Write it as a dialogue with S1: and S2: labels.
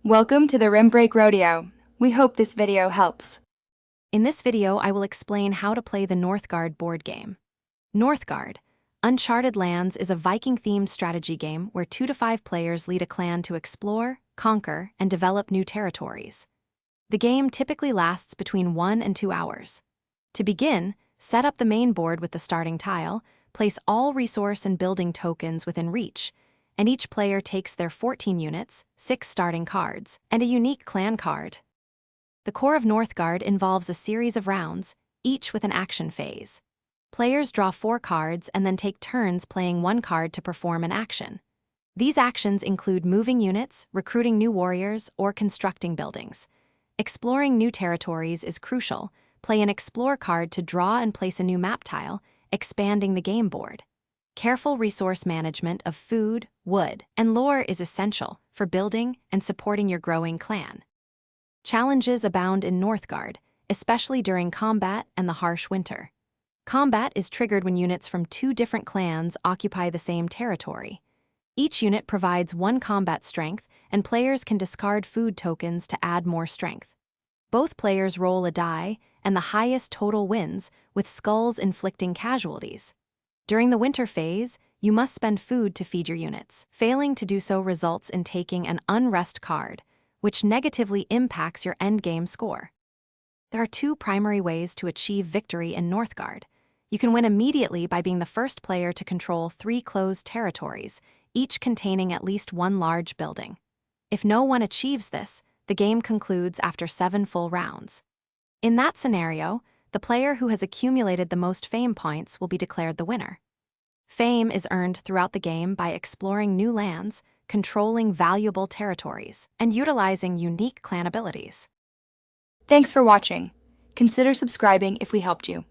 S1: Welcome to the Rim Break Rodeo. We hope this video helps.
S2: In this video, I will explain how to play the Northgard board game. Northgard, Uncharted Lands is a Viking-themed strategy game where 2 to 5 players lead a clan to explore, conquer, and develop new territories. The game typically lasts between 1 and 2 hours. To begin, set up the main board with the starting tile, place all resource and building tokens within reach, and each player takes their 14 units, 6 starting cards, and a unique clan card. The core of Northgard involves a series of rounds, each with an action phase. Players draw 4 cards and then take turns playing 1 card to perform an action. These actions include moving units, recruiting new warriors, or constructing buildings. Exploring new territories is crucial. Play an Explore card to draw and place a new map tile, expanding the game board. Careful resource management of food, wood, and lore is essential for building and supporting your growing clan. Challenges abound in Northgard, especially during combat and the harsh winter. Combat is triggered when units from 2 different clans occupy the same territory. Each unit provides 1 combat strength, and players can discard food tokens to add more strength. Both players roll a die, and the highest total wins, with skulls inflicting casualties. During the winter phase, you must spend food to feed your units. Failing to do so results in taking an unrest card, which negatively impacts your endgame score. There are 2 primary ways to achieve victory in Northgard. You can win immediately by being the first player to control 3 closed territories, each containing at least 1 large building. If no one achieves this, the game concludes after 7 full rounds. In that scenario, the player who has accumulated the most fame points will be declared the winner. Fame is earned throughout the game by exploring new lands, controlling valuable territories, and utilizing unique clan abilities.
S1: Thanks for watching. Consider subscribing if we helped you.